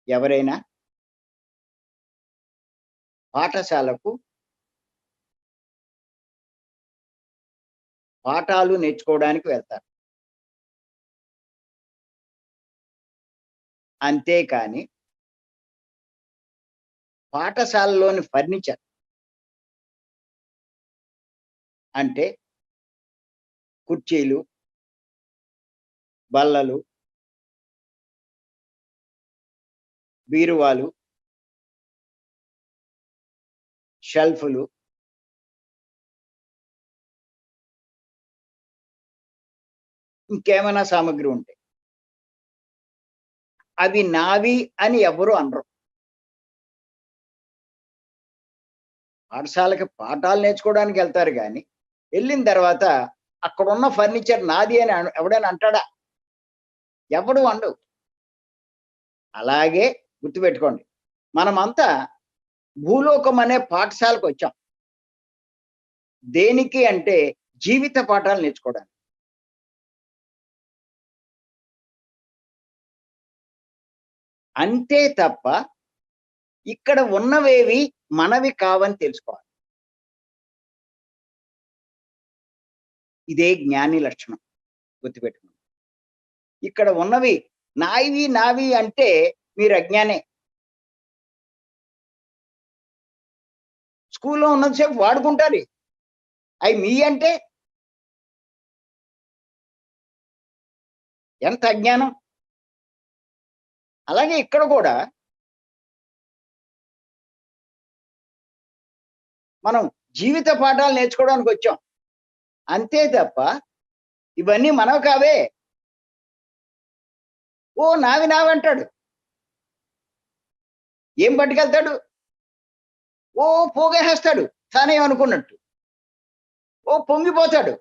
ఎవరైనా పాఠశాలకు పాఠాలు నేర్చుకోవడానికి వెళ్తారు. అంతేకాని పాఠశాలలోని ఫర్నిచర్ అంటే కుర్చీలు, బల్లలు, బీరువాలు, షెల్ఫ్‌లు ఇంకేమైనా సామాగ్రి ఉంటే అవి నావి అని ఎవరు అనరు. పాఠశాలకి పాఠాలు నేర్చుకోవడానికి వెళ్తారు గానీ, వెళ్ళిన తర్వాత అక్కడున్న ఫర్నిచర్ నాది అని ఎవడైనా అంటాడా? ఎవడు అనడు. అలాగే గుర్తుపెట్టుకోండి. మనమంతా భూలోకం అనే పాఠశాలకొచ్చాం. దేనికి అంటే జీవిత పాఠాలు నేర్చుకోవడానికి. అంతే తప్ప ఇక్కడ ఉన్నవేవి మనవి కావని తెలుసుకోవాలి. ఇదే జ్ఞాని లక్షణం. గుర్తుపెట్టుకోండి. ఇక్కడ ఉన్నవి నావి, నావి అంటే మీరు అజ్ఞానే. స్కూల్లో ఉన్నంత సేపు వాడుకుంటారు. అయి మీ అంటే ఎంత అజ్ఞానం. అలాగే ఇక్కడ కూడా మనం జీవిత పాఠాలు నేర్చుకోవడానికి వచ్చాం. అంతే తప్ప ఇవన్నీ మనవి కావే. ఓ నావి నావంటాడు. ఏం పట్టుకెళ్తాడు? ఓ పోగేసేస్తాడు తానే అనుకున్నట్టు. ఓ పొంగిపోతాడు.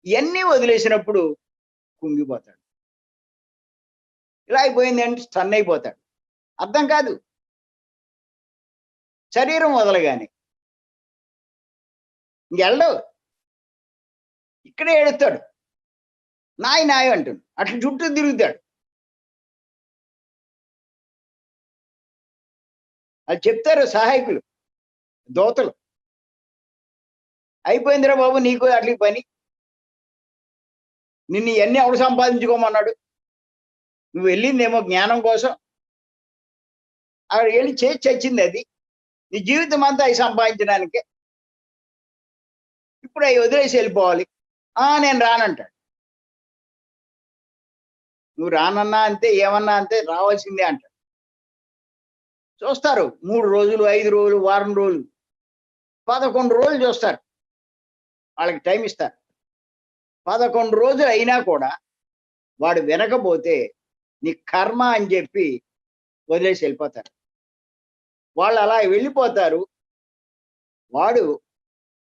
ఇవన్నీ వదిలేసినప్పుడు కుంగిపోతాడు. ఇలా అయిపోయిందంటే స్టన్ అయిపోతాడు. అర్థం కాదు. శరీరం వదలగానే ఇంకెళ్ళడు. ఇక్కడే ఏడుస్తాడు. నాయి నాయి అంటుంది. అట్లా చుట్టూ తిరుగుతాడు. అది చెప్తారు సహాయకులు, దోతలు. అయిపోయిందిరా బాబు నీకు అట్లకి పని. నిన్ను ఇవన్నీ ఎవడు సంపాదించుకోమన్నాడు? నువ్వు వెళ్ళిందేమో జ్ఞానం కోసం. అక్కడ వెళ్ళి చేసి చచ్చింది అది. నీ జీవితం అంతా అవి సంపాదించడానికే. ఇప్పుడు అవి వదిలేసి వెళ్ళిపోవాలి. నేను రానంటాడు. నువ్వు రానన్నా అంతే, ఏమన్నా అంతే, రావాల్సిందే అంటాడు. చూస్తారు 3 రోజులు, 5 రోజులు, వారం రోజులు, 11 రోజులు చూస్తారు. వాళ్ళకి టైం ఇస్తారు. 11 రోజులు అయినా కూడా వాడు వినకపోతే నీ కర్మ అని చెప్పి వదిలేసి వెళ్ళిపోతారు. వాళ్ళు అలా వెళ్ళిపోతారు. వాడు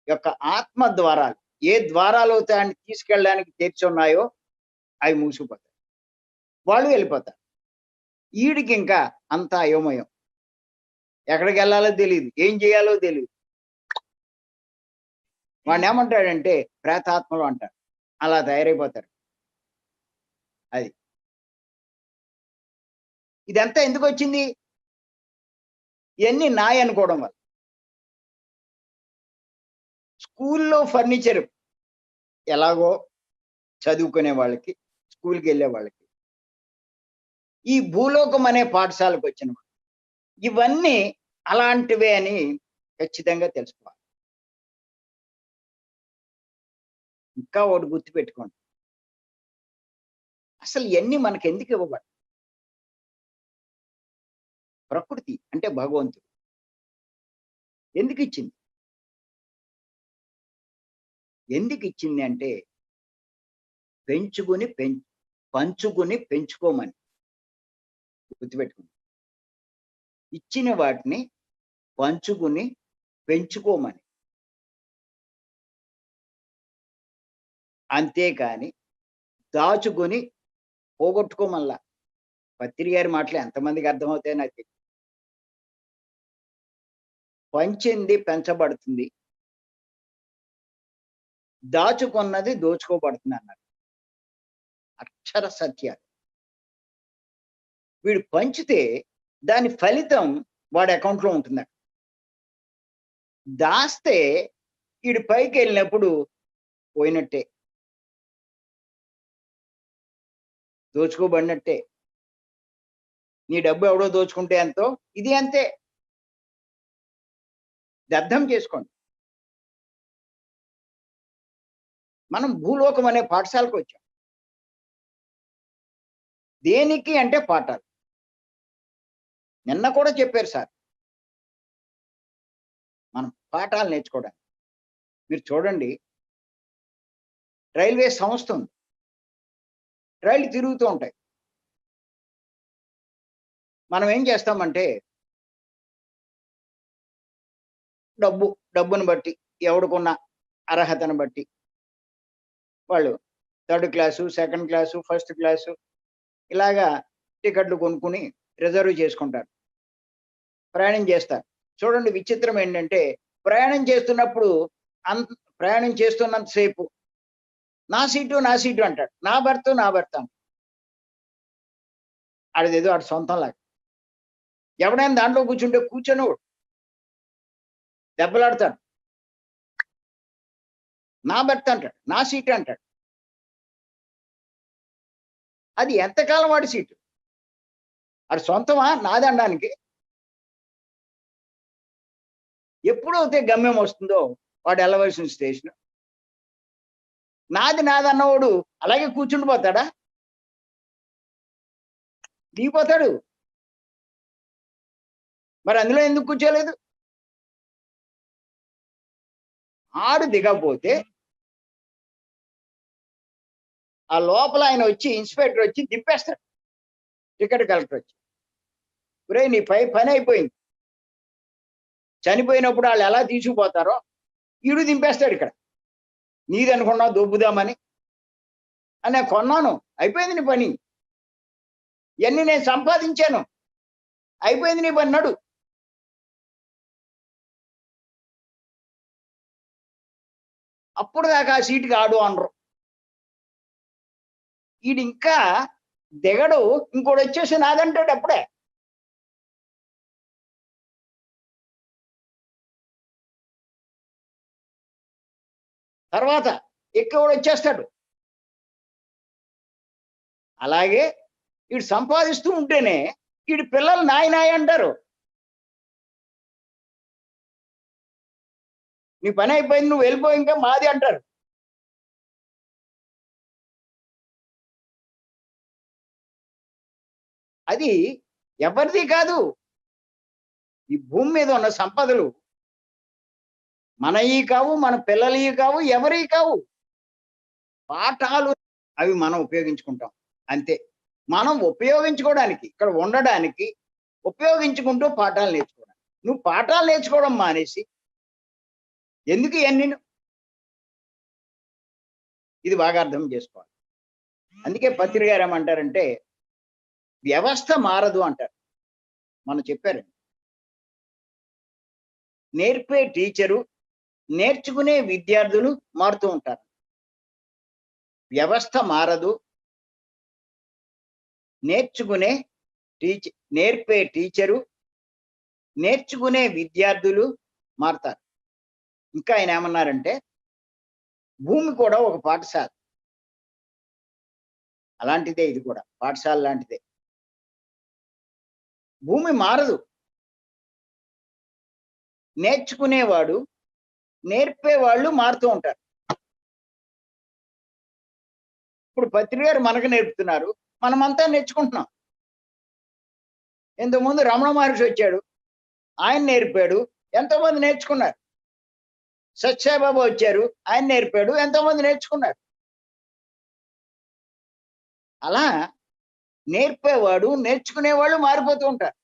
యొక్క ఆత్మ ద్వారాలు, ఏ ద్వారాలు దాన్ని తీసుకెళ్ళడానికి తెరిచి ఉన్నాయో అవి మూసిపోతాయి. వాళ్ళు వెళ్ళిపోతారు. ఈడికి ఇంకా అంతా అయోమయం. ఎక్కడికి వెళ్ళాలో తెలియదు, ఏం చేయాలో తెలియదు. వాడిని ఏమంటాడంటే ప్రేతాత్మలు అంటారు. అలా తయారైపోతారు. అది ఇదంతా ఎందుకు వచ్చింది? ఇవన్నీ నాయి అనుకోవడం వల్ల. స్కూల్లో ఫర్నిచర్ ఎలాగో చదువుకునే వాళ్ళకి, స్కూల్కి వెళ్ళే వాళ్ళకి, ఈ భూలోకం అనే పాఠశాలకు వచ్చిన ఇవన్నీ అలాంటివే అని ఖచ్చితంగా తెలుసుకోవాలి. ఇంకా ఒకటి గుర్తుపెట్టుకోండి. అసలు ఇవన్నీ మనకి ఎందుకు ఇవ్వబడ్డాయి? ప్రకృతి అంటే భగవంతుడు ఎందుకు ఇచ్చింది? ఎందుకు ఇచ్చింది అంటే పంచుకుని పెంచుకోమని. గుర్తుపెట్టుకోండి. ఇచ్చిన వాటిని పంచుకుని పెంచుకోమని. అంతేకాని దాచుకొని పోగొట్టుకోమల్లా. పత్రి గారి మాటలు ఎంతమందికి అర్థమవుతాయో నాకు తెలియదు. పంచింది పెంచబడుతుంది, దాచుకున్నది దోచుకోబడుతుంది అన్నారు. అక్షర సత్యాలు. వీడు పంచితే దాని ఫలితం వాడి అకౌంట్లో ఉంటుంది. దాస్తే వీడు పైకి వెళ్ళినప్పుడు పోయినట్టే, దోచుకోబడినట్టే. నీ డబ్బు ఎవడో దోచుకుంటే ఎంతో, ఇది అంతే. అర్థం చేసుకోండి. మనం భూలోకం అనే పాఠశాలకు వచ్చాం. దేనికి అంటే పాఠాలు. నిన్న కూడా చెప్పారు సార్, మనం పాఠాలు నేర్చుకోవడానికి. మీరు చూడండి, రైల్వే సంస్థ ఉంది, రైళ్లు తిరుగుతూ ఉంటాయి. మనం ఏం చేస్తామంటే డబ్బును బట్టి, ఎవడికున్న అర్హతను బట్టి వాళ్ళు 3rd class, 2nd class, 1st class ఇలాగా టికెట్లు కొనుక్కుని రిజర్వ్ చేసుకుంటారు, ప్రయాణం చేస్తారు. చూడండి, విచిత్రం ఏంటంటే ప్రయాణం చేస్తున్నప్పుడు ప్రయాణం చేస్తున్నంతసేపు నా సీటు అంటాడు, నా భర్త ఆడిదేదో ఆడు సొంతంలాగా. ఎవడైనా దాంట్లో కూర్చుంటే కూర్చొని దెబ్బలాడతాడు. నా భర్త అంటాడు, నా సీటు అంటాడు. అది ఎంతకాలం వాడి సీటు? అది సొంతమా నాదనడానికి? ఎప్పుడైతే గమ్యం వస్తుందో వాడు వెళ్ళవలసిన స్టేషన్, నాదన్నవాడు అలాగే కూర్చుండిపోతాడా? దిగిపోతాడు. మరి అందులో ఎందుకు కూర్చోలేదు? ఆడు దిగకపోతే ఆ లోపల ఆయన వచ్చి, ఇన్స్పెక్టర్ వచ్చి దింపేస్తాడు, టికెట్ కలెక్టర్ వచ్చి. ఒరేయ్, నీ పని అయిపోయింది. చనిపోయినప్పుడు వాళ్ళు ఎలా తీసుకుపోతారో ఈడు దింపేస్తాడు ఇక్కడ. నీది అనుకున్నావు దొబ్బుదామని. నేను కొన్నాను, అయిపోయింది నీ పని, ఇవన్నీ నేను సంపాదించాను, అయిపోయింది నీ పని, నడు. అప్పుడు దాకా ఆ సీటుకి ఆడు అనరు. ఈడు ఇంకా దిగడు, ఇంకోటి వచ్చేసి నాదంటాడు అప్పుడే. తర్వాత ఎక్కేవాడు వచ్చేస్తాడు. అలాగే వీడు సంపాదిస్తూ ఉంటేనే వీడి పిల్లలు నాయనాయ అంటారు. నీ పని అయిపోయింది, నువ్వు వెళ్ళిపోయి, ఇంకా మాది అంటారు. అది ఎవరిది కాదు. ఈ భూమి మీద ఉన్న సంపదలు మనయి కావు, మన పిల్లలవి కావు, ఎవరి కావు. పాఠాలు అవి మనం ఉపయోగించుకుంటాం అంతే. మనం ఉపయోగించుకోవడానికి, ఇక్కడ ఉండడానికి ఉపయోగించుకుంటూ పాఠాలు నేర్చుకోవడానికి. నువ్వు పాఠాలు నేర్చుకోవడం మానేసి ఎందుకు ఇవన్నీ? ఇది బాగా అర్థం చేసుకోవాలి. అందుకే పత్రి గారు ఏమంటారంటే వ్యవస్థ మారదు అంటారు. మనం చెప్పారండి, నేర్పే టీచరు, నేర్చుకునే విద్యార్థులు మారుతూ ఉంటారు. వ్యవస్థ మారదు, నేర్పే టీచరు, నేర్చుకునే విద్యార్థులు మారుతారు. ఇంకా ఆయన ఏమన్నారంటే భూమి కూడా ఒక పాఠశాల, అలాంటిదే ఇది కూడా, పాఠశాల లాంటిదే. భూమి మారదు, నేర్చుకునేవాడు, నేర్పేవాళ్ళు మారుతూ ఉంటారు. ఇప్పుడు పత్రి గారు మనకు నేర్పుతున్నారు, మనమంతా నేర్చుకుంటున్నాం. ఇంతకుముందు రమణ మహర్షి వచ్చాడు, ఆయన నేర్పాడు, ఎంతోమంది నేర్చుకున్నారు. సత్యసాయిబాబా వచ్చారు, ఆయన నేర్పాడు, ఎంతోమంది నేర్చుకున్నారు. అలా నేర్పేవాడు, నేర్చుకునేవాళ్ళు మారిపోతూ ఉంటారు.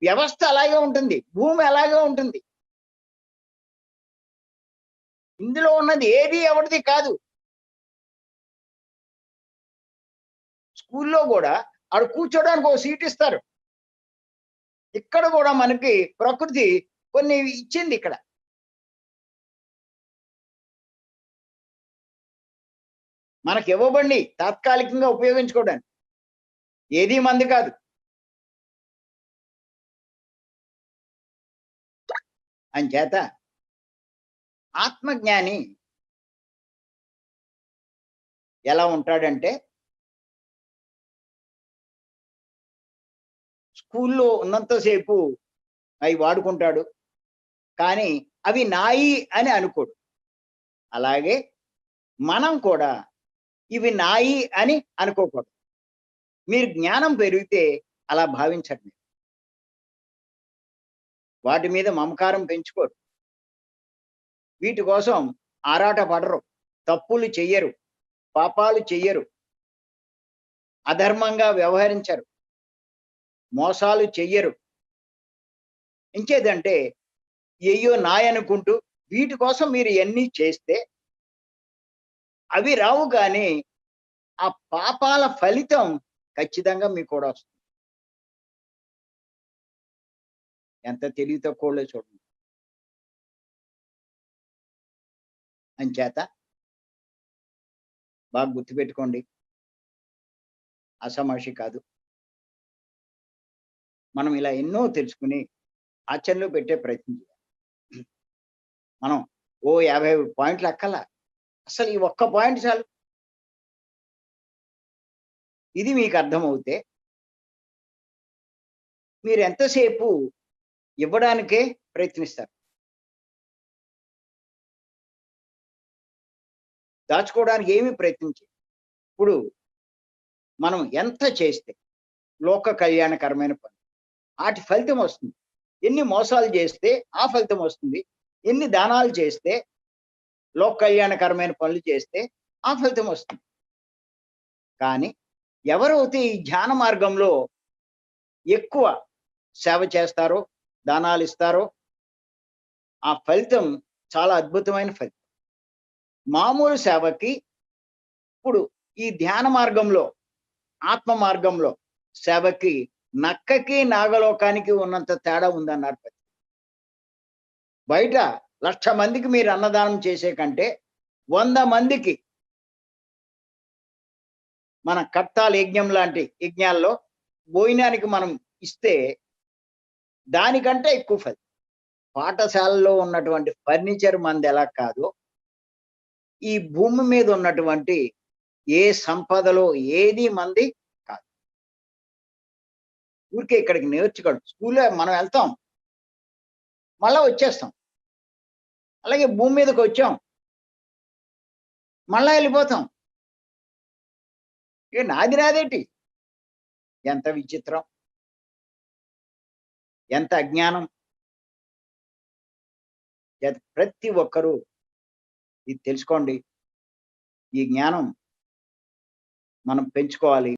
వ్యవస్థ అలాగే ఉంటుంది, భూమి అలాగే ఉంటుంది. ఇందులో ఉన్నది ఏది ఎవరిది కాదు. స్కూల్లో కూడా ఆడు కూర్చోడానికి ఒక సీట్ ఇస్తారు. ఇక్కడ కూడా మనకి ప్రకృతి కొన్ని ఇచ్చింది. ఇక్కడ మనకి ఇవ్వబడి తాత్కాలికంగా ఉపయోగించుకోవడానికి, ఏది మంది కాదు. అంచేత ఆత్మజ్ఞాని ఎలా ఉంటాడంటే స్కూల్లో ఉన్నంతసేపు అవి వాడుకుంటాడు. కానీ అవి నాయి అని అనుకోడు. అలాగే మనం కూడా ఇవి నాయి అని అనుకోకూడదు. మీరు జ్ఞానం పెరిగితే అలా భావించండి. వాటి మీద మమకారం పెంచుకోరు. వీటి కోసం ఆరాట పడరు. తప్పులు చెయ్యరు. పాపాలు చెయ్యరు. అధర్మంగా వ్యవహరించరు. మోసాలు చెయ్యరు. ఇంకేదంటే అయ్యో నాయనుకుంటూ వీటి కోసం మీరు ఎన్ని చేస్తే అవి రావు కానీ ఆ పాపాల ఫలితం ఖచ్చితంగా మీకు కూడా వస్తుంది. ఎంత తెలివి తక్కువలో చూడండి. అంచేత బాగా గుర్తుపెట్టుకోండి. ఆషామాషి కాదు. మనం ఇలా ఎన్నో తెలుసుకుని ఆచరణలో పెట్టే ప్రయత్నం చేయాలి. మనం ఓ 50 పాయింట్లు అక్కల. అసలు ఈ ఒక్క పాయింట్ చాలు. ఇది మీకు అర్థమవుతే మీరు ఎంతసేపు ఇవ్వడానికే ప్రయత్నిస్తారు. దాచుకోవడానికి ఏమీ ప్రయత్నించరు. ఇప్పుడు మనం ఎంత చేస్తే లోక కళ్యాణకరమైన పని వాటి ఫలితం వస్తుంది. ఎన్ని మోసాలు చేస్తే ఆ ఫలితం వస్తుంది. ఎన్ని దానాలు చేస్తే లోక కళ్యాణకరమైన పనులు చేస్తే ఆ ఫలితం వస్తుంది. కానీ ఎవరైతే ఈ ధ్యాన మార్గంలో ఎక్కువ సేవ చేస్తారో, దానాలు ఇస్తారో ఆ ఫలితం చాలా అద్భుతమైన ఫలితం. మామూలు సేవకి ఇప్పుడు ఈ ధ్యాన మార్గంలో, ఆత్మ మార్గంలో సేవకి నక్కకి నాగలోకానికి ఉన్నంత తేడా ఉందన్నారు. బయట 1,00,000 మందికి మీరు అన్నదానం చేసే కంటే 100 మందికి మన కట్టాల యజ్ఞం లాంటి యజ్ఞాల్లో భోజనానికి మనం ఇస్తే దానికంటే ఎక్కువ ఫలితం. పాఠశాలలో ఉన్నటువంటి ఫర్నిచర్ మనది ఎలా కాదో ఈ భూమి మీద ఉన్నటువంటి ఏ సంపదలో ఏది మంది కాదు. ఊరికే ఇక్కడికి నేర్చుకోండి. స్కూల్లో మనం వెళ్తాం, మళ్ళా వచ్చేస్తాం. అలాగే భూమి మీదకి వచ్చాం, మళ్ళా వెళ్ళిపోతాం. ఇక నాది నాదేంటి? ఎంత విచిత్రం, ఎంత అజ్ఞానం. ప్రతి ఒక్కరూ ఇది తెలుసుకోండి. ఈ జ్ఞానం మనం పెంచుకోవాలి.